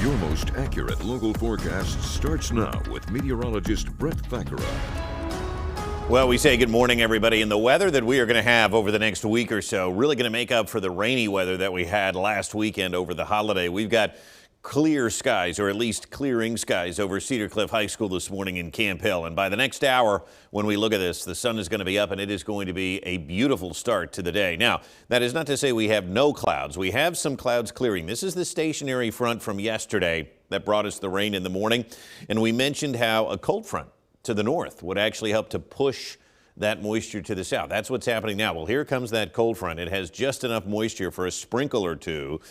Your most accurate local forecast starts now with meteorologist Brett Thackeray. Well, we say good morning, everybody. And the weather that we are going to have over the next week or so really going to make up for the rainy weather that we had last weekend over the holiday. We've got clear skies, or at least clearing skies, over Cedar Cliff High School this morning in Camp Hill. And by the next hour, when we look at this, the sun is going to be up and it is going to be a beautiful start to the day. Now, that is not to say we have no clouds. We have some clouds clearing. This is the stationary front from yesterday that brought us the rain in the morning. And we mentioned how a cold front to the north would actually help to push that moisture to the south. That's what's happening now. Well, here comes that cold front. It has just enough moisture for a sprinkle or two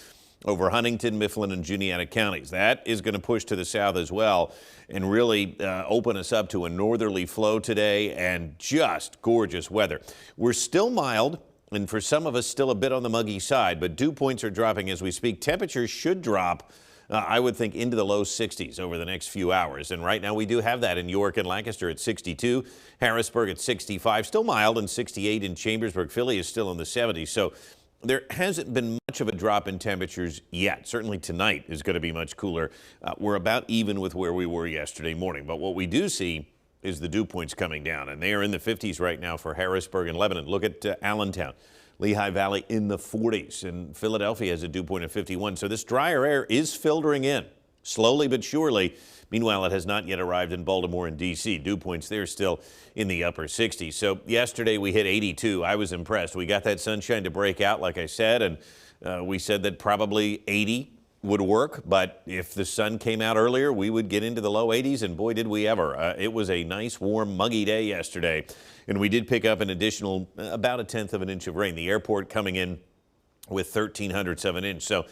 over Huntington, Mifflin, and Juniata counties. That is going to push to the south as well and really open us up to a northerly flow today and just gorgeous weather. We're still mild, and for some of us still a bit on the muggy side, but dew points are dropping as we speak. Temperatures should drop, I would think, into the low 60s over the next few hours. And right now we do have that in York and Lancaster at 62, Harrisburg at 65, still mild, and 68 in Chambersburg. Philly is still in the 70s. So there hasn't been much of a drop in temperatures yet. Certainly tonight is going to be much cooler. We're about even with where we were yesterday morning. But what we do see is the dew points coming down, and they are in the 50s right now for Harrisburg and Lebanon. Look at Allentown, Lehigh Valley in the 40s, and Philadelphia has a dew point of 51. So this drier air is filtering in slowly but surely. Meanwhile, it has not yet arrived in Baltimore and D.C. Dew points there still in the upper 60s. So yesterday we hit 82. I was impressed. We got that sunshine to break out, like I said, and we said that probably 80 would work. But if the sun came out earlier, we would get into the low 80s, and boy, did we ever. It was a nice, warm, muggy day yesterday, and we did pick up an additional about 1/10 of an inch of rain. The airport coming in with 0.13 of an inch. So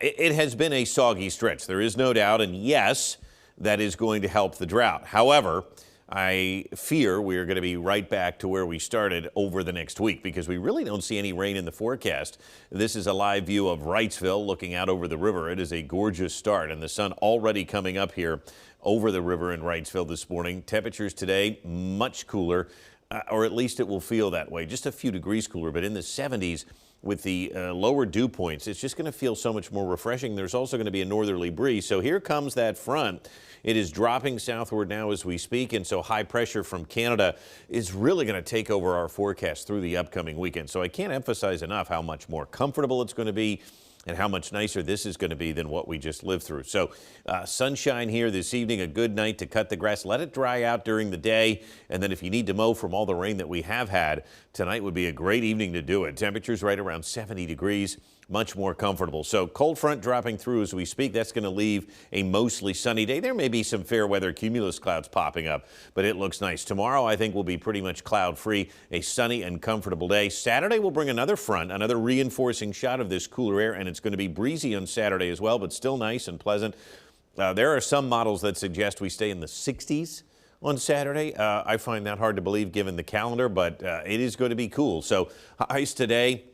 it has been a soggy stretch. There is no doubt, and yes, that is going to help the drought. However, I fear we are going to be right back to where we started over the next week because we really don't see any rain in the forecast. This is a live view of Wrightsville looking out over the river. It is a gorgeous start, and the sun already coming up here over the river in Wrightsville this morning. Temperatures today much cooler, or at least it will feel that way. Just a few degrees cooler, but in the 70s. With the lower dew points, it's just going to feel so much more refreshing. There's also going to be a northerly breeze. So here comes that front. It is dropping southward now as we speak, and so high pressure from Canada is really going to take over our forecast through the upcoming weekend. So I can't emphasize enough how much more comfortable it's going to be and how much nicer this is going to be than what we just lived through. So sunshine here this evening, a good night to cut the grass. Let it dry out during the day, and then if you need to mow from all the rain that we have had, tonight would be a great evening to do it. Temperatures right around 70 degrees. Much more comfortable. So cold front dropping through as we speak. That's going to leave a mostly sunny day. There may be some fair weather cumulus clouds popping up, but it looks nice. Tomorrow, I think, will be pretty much cloud free, a sunny and comfortable day. Saturday will bring another front, another reinforcing shot of this cooler air, and it's going to be breezy on Saturday as well, but still nice and pleasant. There are some models that suggest we stay in the 60s on Saturday. I find that hard to believe given the calendar, but it is going to be cool. So highs today,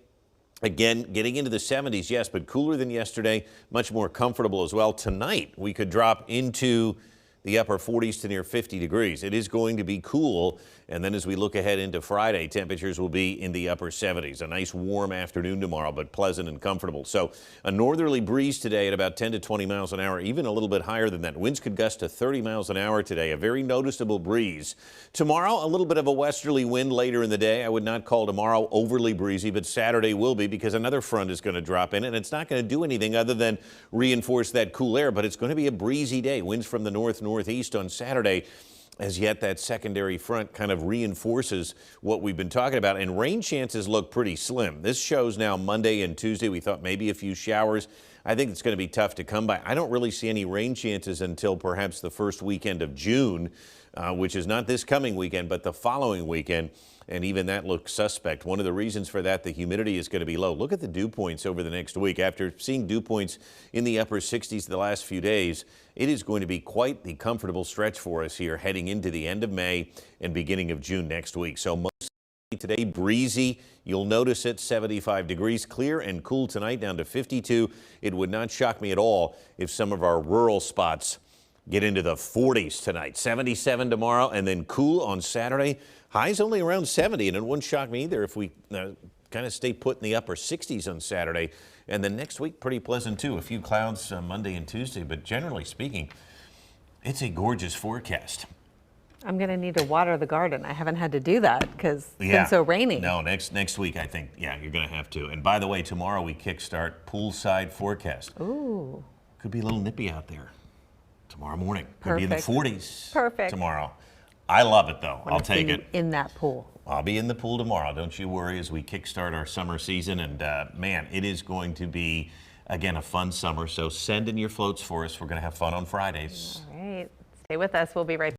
again, getting into the 70s, yes, but cooler than yesterday, much more comfortable as well. Tonight, we could drop into the upper 40s to near 50 degrees. It is going to be cool. And then as we look ahead into Friday, temperatures will be in the upper 70s. A nice warm afternoon tomorrow, but pleasant and comfortable. So a northerly breeze today at about 10 to 20 miles an hour, even a little bit higher than that. Winds could gust to 30 miles an hour today, a very noticeable breeze. Tomorrow, a little bit of a westerly wind later in the day. I would not call tomorrow overly breezy, but Saturday will be because another front is going to drop in, and it's not going to do anything other than reinforce that cool air, but it's going to be a breezy day. Winds from the northeast on Saturday. As yet, that secondary front kind of reinforces what we've been talking about, and rain chances look pretty slim. This shows now Monday and Tuesday. We thought maybe a few showers. I think it's going to be tough to come by. I don't really see any rain chances until perhaps the first weekend of June, which is not this coming weekend, but the following weekend. And even that looks suspect. One of the reasons for that, the humidity is going to be low. Look at the dew points over the next week. After seeing dew points in the upper 60s the last few days, it is going to be quite the comfortable stretch for us here heading into the end of May and beginning of June next week. So most today, breezy. You'll notice it, 75 degrees, clear and cool tonight down to 52. It would not shock me at all if some of our rural spots get into the 40s tonight. 77 tomorrow and then cool on Saturday. Highs only around 70, and it wouldn't shock me either if we kind of stay put in the upper 60s on Saturday. And then next week, pretty pleasant too. A few clouds Monday and Tuesday, but generally speaking, it's a gorgeous forecast. I'm going to need to water the garden. I haven't had to do that because it's been so rainy. No, next week, I think, yeah, you're going to have to. And by the way, tomorrow we kickstart poolside forecast. Ooh. Could be a little nippy out there tomorrow morning. Could Perfect. be in the 40s Perfect. tomorrow. I love it, though. I'll take it. In that pool. I'll be in the pool tomorrow. Don't you worry as we kickstart our summer season. And, man, it is going to be, again, a fun summer. So send in your floats for us. We're going to have fun on Fridays. All right. Stay with us. We'll be right back.